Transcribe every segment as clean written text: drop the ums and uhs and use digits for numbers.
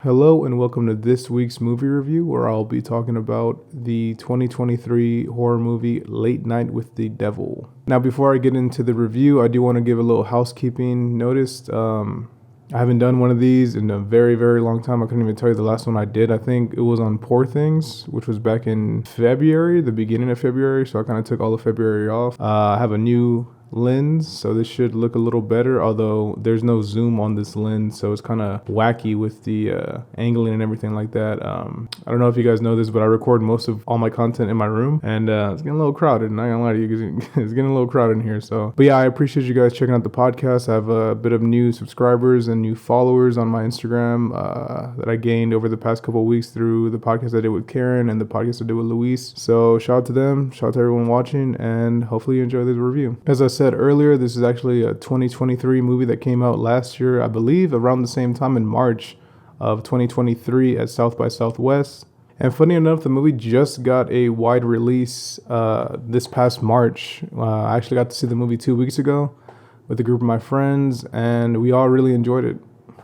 Hello and welcome to this week's movie review where I'll be talking about the 2023 horror movie Late Night with the Devil. Now before I get into the review, I do want to give a little housekeeping notice. I haven't done one of these in a very, very long time. I couldn't even tell you the last one I did. I think it was on Poor Things, which was back in February, the beginning of February. So I kind of took all of February off. I have a new lens, so this should look a little better, although there's no zoom on this lens, so it's kind of wacky with the angling and everything like that. I don't know if you guys know this, but I record most of all my content in my room, and it's getting a little crowded, and I'm not gonna lie to you, it's getting a little crowded in here. But yeah, I appreciate you guys checking out the podcast. I have a bit of new subscribers and new followers on my Instagram that I gained over the past couple of weeks through the podcast I did with Karen and the podcast I did with Luis. So shout out to them, shout out to everyone watching, and hopefully you enjoy this review. As I said earlier, this is actually a 2023 movie that came out last year, I believe around the same time in March of 2023 at South by Southwest. And funny enough, the movie just got a wide release this past March. I actually got to see the movie 2 weeks ago with a group of my friends, and we all really enjoyed it.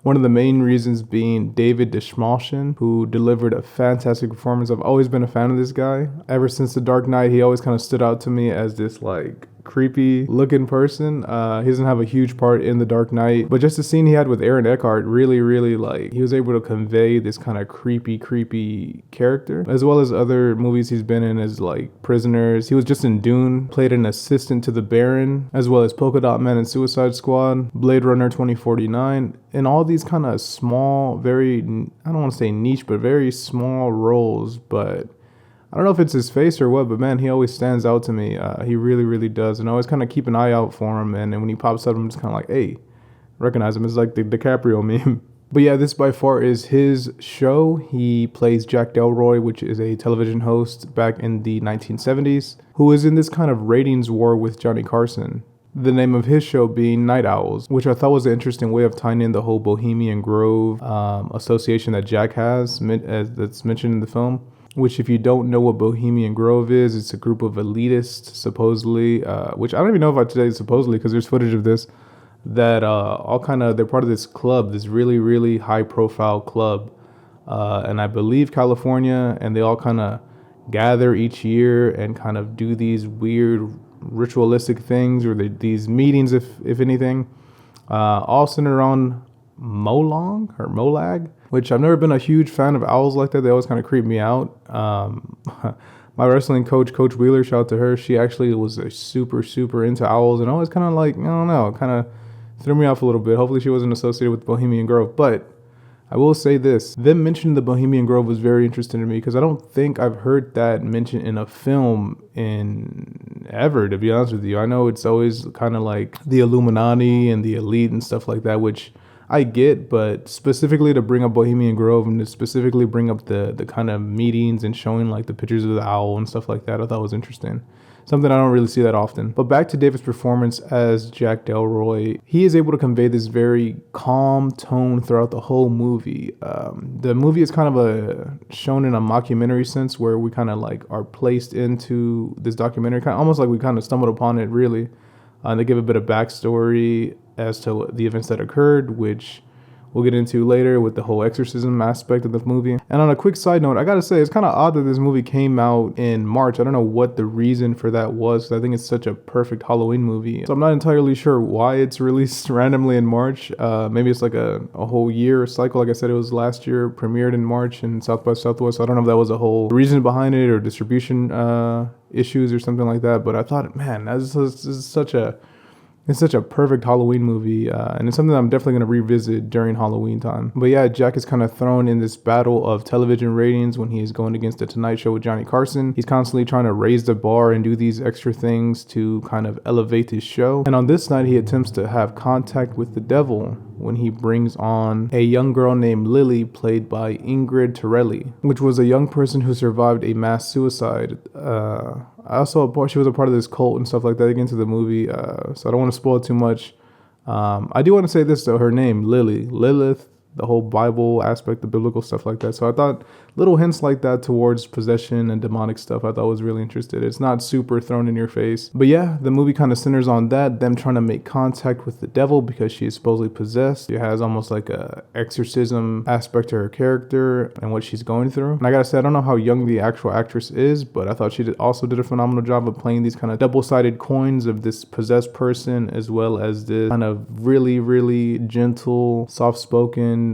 One of the main reasons being David Dastmalchian, who delivered a fantastic performance. I've always been a fan of this guy. Ever since The Dark Knight, he always kind of stood out to me as this creepy looking person. He doesn't have a huge part in The Dark Knight, but just the scene he had with Aaron Eckhart really he was able to convey this kind of creepy character, as well as other movies he's been in as Prisoners. He was just in Dune, played an assistant to the Baron, as well as Polka Dot Man and Suicide Squad, Blade Runner 2049, and all these kind of small, very, I don't want to say niche, but very small roles. But I don't know if it's his face or what, but man, he always stands out to me. He really does. And I always kind of keep an eye out for him. And then when he pops up, I'm just kind of like, hey, recognize him. It's like the DiCaprio meme. But yeah, this by far is his show. He plays Jack Delroy, which is a television host back in the 1970s, who is in this kind of ratings war with Johnny Carson. The name of his show being Night Owls, which I thought was an interesting way of tying in the whole Bohemian Grove association that Jack has, that's mentioned in the film. Which, if you don't know what Bohemian Grove is, it's a group of elitists, supposedly, which I don't even know if I say supposedly, because there's footage of this, that they're part of this club, this really high-profile club, and I believe California, and they all kind of gather each year and kind of do these weird ritualistic things, or these meetings, if anything, all centered around Molag, which I've never been a huge fan of owls like that. They always kind of creep me out. My wrestling coach, Coach Wheeler, shout out to her. She actually was a super into owls, and always kind of I don't know, kind of threw me off a little bit. Hopefully she wasn't associated with Bohemian Grove. But I will say this, them mentioning the Bohemian Grove was very interesting to me, because I don't think I've heard that mentioned in a film in ever, to be honest with you. I know it's always kind of like the Illuminati and the elite and stuff like that, which I get, but specifically to bring up Bohemian Grove and to specifically bring up the kind of meetings and showing the pictures of the owl and stuff like that, I thought was interesting. Something I don't really see that often. But back to David's performance as Jack Delroy, he is able to convey this very calm tone throughout the whole movie. The movie is kind of shown in a mockumentary sense, where we kind of are placed into this documentary, kind of almost like we kind of stumbled upon it, really. They give a bit of backstory as to the events that occurred, which we'll get into later with the whole exorcism aspect of the movie. And on a quick side note, I gotta say, it's kind of odd that this movie came out in March. I don't know what the reason for that was, 'cause I think it's such a perfect Halloween movie. So I'm not entirely sure why it's released randomly in March. Maybe it's a whole year cycle. Like I said, it was last year, premiered in March in South by Southwest. I don't know if that was a whole reason behind it or distribution issues or something like that. But I thought, man, this is such a perfect Halloween movie, and it's something that I'm definitely going to revisit during Halloween time. But yeah, Jack is kind of thrown in this battle of television ratings when he is going against The Tonight Show with Johnny Carson. He's constantly trying to raise the bar and do these extra things to kind of elevate his show. And on this night, he attempts to have contact with the devil when he brings on a young girl named Lily, played by Ingrid Torelli, which was a young person who survived a mass suicide. She was a part of this cult and stuff like that. Get into the movie, so I don't want to spoil too much. I do want to say this though: her name, Lilith, the whole Bible aspect, the biblical stuff like that. So I thought little hints like that towards possession and demonic stuff I thought was really interesting. It's not super thrown in your face. But yeah, the movie kind of centers on that, them trying to make contact with the devil because she is supposedly possessed. It has almost like a exorcism aspect to her character and what she's going through. And I gotta say, I don't know how young the actual actress is, but I thought she also did a phenomenal job of playing these kind of double-sided coins of this possessed person as well as this kind of really, really gentle, soft-spoken,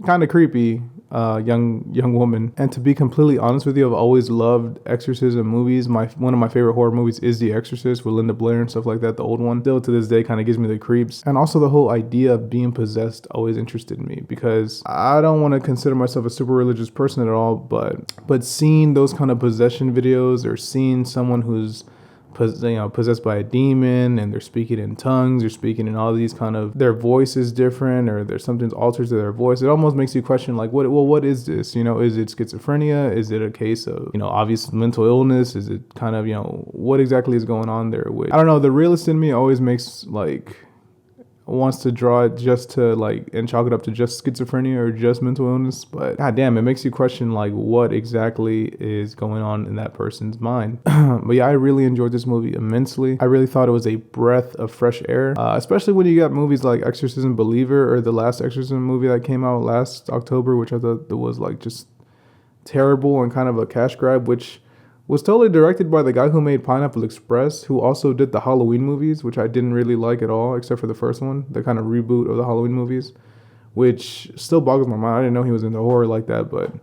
kind of creepy young woman. And to be completely honest with you, I've always loved exorcism movies. One of my favorite horror movies is The Exorcist with Linda Blair and stuff like that. The old one still to this day kind of gives me the creeps. And also the whole idea of being possessed always interested me, because I don't want to consider myself a super religious person at all, but seeing those kind of possession videos, or seeing someone who's possessed by a demon and they're speaking in tongues, or speaking in all these kind of, their voice is different, or there's something altered to their voice. It almost makes you question, like, what is this? Is it schizophrenia? Is it a case of, obvious mental illness? Is it kind of, what exactly is going on there? I don't know. The realist in me always wants to draw it just to and chalk it up to just schizophrenia or just mental illness, but goddamn, it makes you question what exactly is going on in that person's mind. But yeah, I really enjoyed this movie immensely. I really thought it was a breath of fresh air, especially when you got movies like Exorcism Believer, or the last Exorcism movie that came out last October, which I thought was just terrible and kind of a cash grab, which was totally directed by the guy who made Pineapple Express, who also did the Halloween movies, which I didn't really like at all, except for the first one, the kind of reboot of the Halloween movies, which still boggles my mind. I didn't know he was into horror like that, but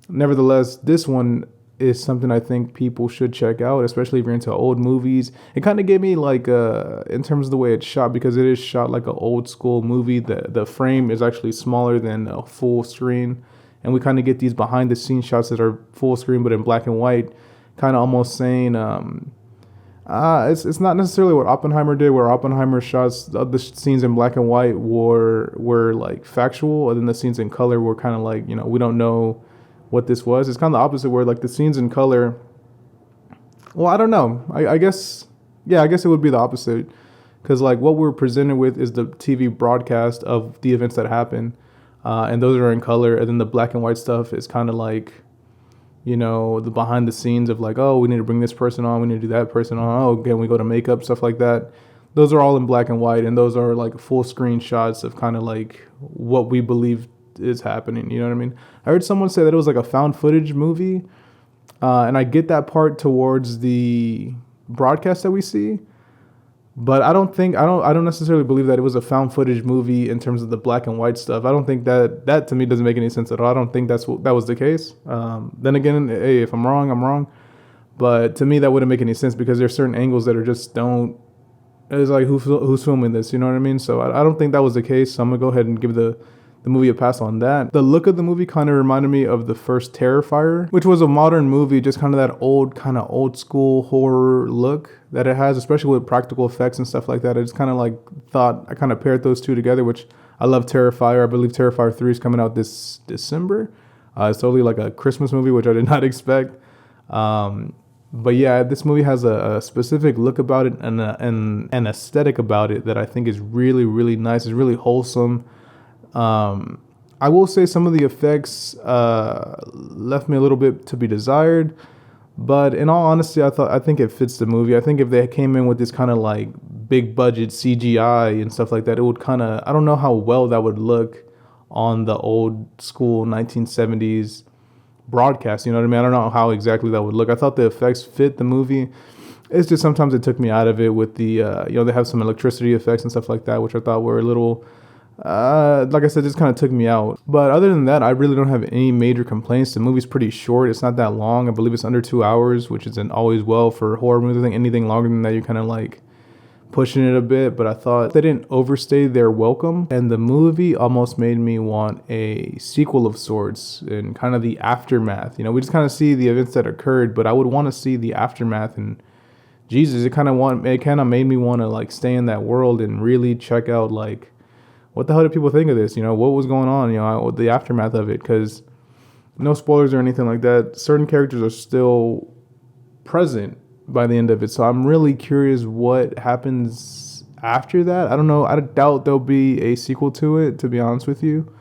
nevertheless, this one is something I think people should check out, especially if you're into old movies. It kind of gave me in terms of the way it's shot, because it is shot like an old school movie. The frame is actually smaller than a full screen, and we kind of get these behind the scenes shots that are full screen but in black and white, kind of almost saying it's not necessarily what Oppenheimer did, where Oppenheimer shots the scenes in black and white were like factual, and then the scenes in color were kind of we don't know what this was. It's kind of the opposite, where the scenes in color, well, I don't know, I guess it would be the opposite, because what we're presented with is the TV broadcast of the events that happen, and those are in color, and then the black and white stuff is kind of the behind the scenes of oh, we need to bring this person on, we need to do that person on, oh, again, we go to makeup, stuff like that. Those are all in black and white, and those are full screen shots of kind of what we believe is happening. You know what I mean? I heard someone say that it was a found footage movie, and I get that part towards the broadcast that we see, but I don't necessarily believe that it was a found footage movie in terms of the black and white stuff. I don't think that to me doesn't make any sense at all. I don't think that was the case. Then again, hey, if I'm wrong, I'm wrong. But to me, that wouldn't make any sense, because there's certain angles that are just don't. It's who's filming this? You know what I mean? So I don't think that was the case. So I'm gonna go ahead and give the movie a pass on that. The look of the movie kind of reminded me of the first Terrifier, which was a modern movie, just kind of that old school horror look that it has, especially with practical effects and stuff like that. I just kind of thought I kind of paired those two together, which I love Terrifier. I believe Terrifier 3 is coming out this December. It's totally a Christmas movie, which I did not expect. But yeah, this movie has a specific look about it and an aesthetic about it that I think is really, really nice. It's really wholesome. I will say some of the effects left me a little bit to be desired, but in all honesty, I think it fits the movie. I think if they came in with this kind of big budget CGI and stuff like that, it would kind of, I don't know how well that would look on the old school 1970s broadcast. You know what I mean? I don't know how exactly that would look. I thought the effects fit the movie. It's just sometimes it took me out of it with the they have some electricity effects and stuff like that, which I thought were a little like I said, just kind of took me out. But other than that, I really don't have any major complaints. The movie's pretty short. It's not that long. I believe it's under 2 hours, which isn't always well for horror movies. I think anything longer than that, you're kind of pushing it a bit. But I thought they didn't overstay their welcome, and the movie almost made me want a sequel of sorts and kind of the aftermath. We just kind of see the events that occurred, but I would want to see the aftermath. And Jesus, it kind of made me want to stay in that world and really check out what the hell did people think of this? What was going on? The aftermath of it, because no spoilers or anything like that. Certain characters are still present by the end of it. So I'm really curious what happens after that. I don't know. I doubt there'll be a sequel to it, to be honest with you.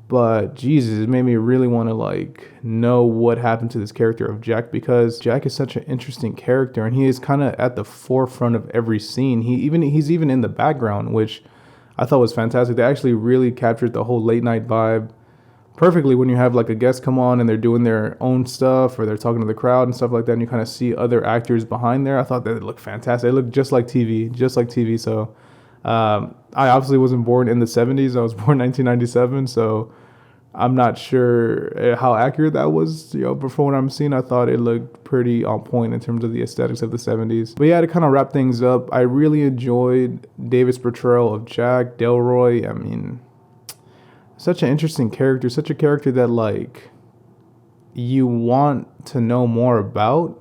But Jesus, it made me really want to like know what happened to this character of Jack, because Jack is such an interesting character and he is kind of at the forefront of every scene. He's even in the background, which I thought was fantastic. They actually really captured the whole late night vibe perfectly when you have like a guest come on and they're doing their own stuff or they're talking to the crowd and stuff like that, and you kind of see other actors behind there. I thought that it looked fantastic. It looked just like TV. So I obviously wasn't born in the 70s. I was born in 1997, so I'm not sure how accurate that was, but from what I'm seeing, I thought it looked pretty on point in terms of the aesthetics of the 70s. But yeah, to kind of wrap things up, I really enjoyed David's portrayal of Jack Delroy. I mean, such an interesting character, such a character that like you want to know more about,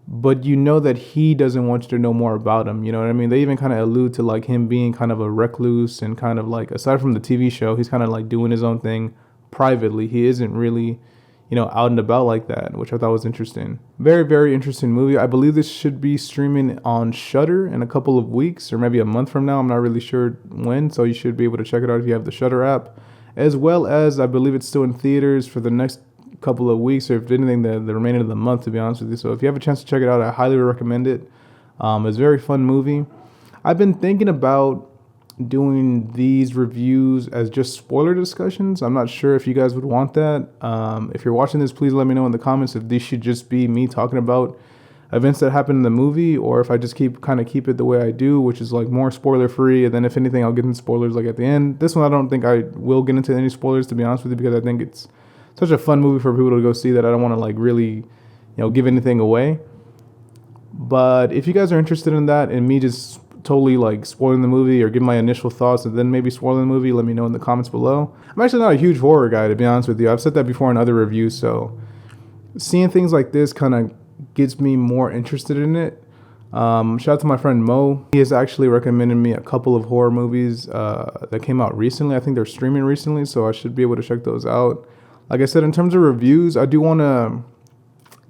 but you know that he doesn't want you to know more about him. You know what I mean? They even kind of allude to like him being kind of a recluse and kind of like, aside from the TV show, he's kind of like doing his own thing privately. He isn't really, out and about like that, which I thought was interesting. Very, very interesting movie. I believe this should be streaming on Shudder in a couple of weeks or maybe a month from now. I'm not really sure when, so you should be able to check it out if you have the Shudder app, as well as I believe it's still in theaters for the next couple of weeks, or if anything the remainder of the month, to be honest with you. So if you have a chance to check it out, I highly recommend it. It's a very fun movie. I've been thinking about doing these reviews as just spoiler discussions. I'm not sure if you guys would want that. If you're watching this, please let me know in the comments if these should just be me talking about events that happen in the movie, or if I just keep it the way I do, which is like more spoiler free, and then if anything I'll get into spoilers like at the end. This one I don't think I will get into any spoilers, to be honest with you, because I think it's such a fun movie for people to go see that I don't want to like really, give anything away. But if you guys are interested in that and me just totally like spoiling the movie or giving my initial thoughts and then maybe spoiling the movie, let me know in the comments below. I'm actually not a huge horror guy, to be honest with you. I've said that before in other reviews, so seeing things like this kind of gets me more interested in it. Shout out to my friend Mo. He has actually recommended me a couple of horror movies that came out recently. I think they're streaming recently, so I should be able to check those out. Like I said, in terms of reviews, I do want to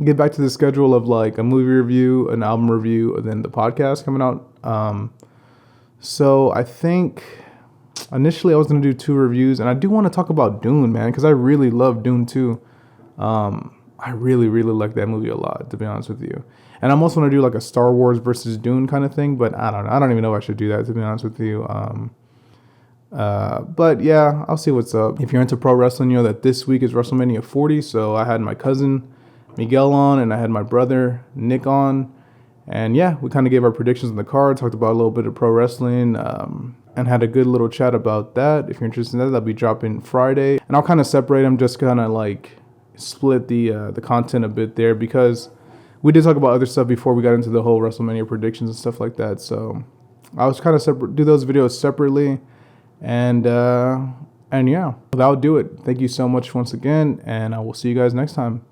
get back to the schedule of like a movie review, an album review, and then the podcast coming out. So I think initially I was going to do 2 reviews, and I do want to talk about Dune, man, because I really love Dune too. I really, really like that movie a lot, to be honest with you. And I'm also going to do like a Star Wars versus Dune kind of thing, but I don't know. I don't even know if I should do that, to be honest with you. But yeah, I'll see what's up. If you're into pro wrestling, you know that this week is WrestleMania 40. So I had my cousin Miguel on, and I had my brother Nick on, and yeah, we kind of gave our predictions on the card, talked about a little bit of pro wrestling, and had a good little chat about that. If you're interested in that, that'll be dropping Friday, and I'll kind of separate them, just kind of like split the content a bit there, because we did talk about other stuff before we got into the whole WrestleMania predictions and stuff like that. So I was kind of do those videos separately. And yeah, that'll do it. Thank you so much once again, and I will see you guys next time.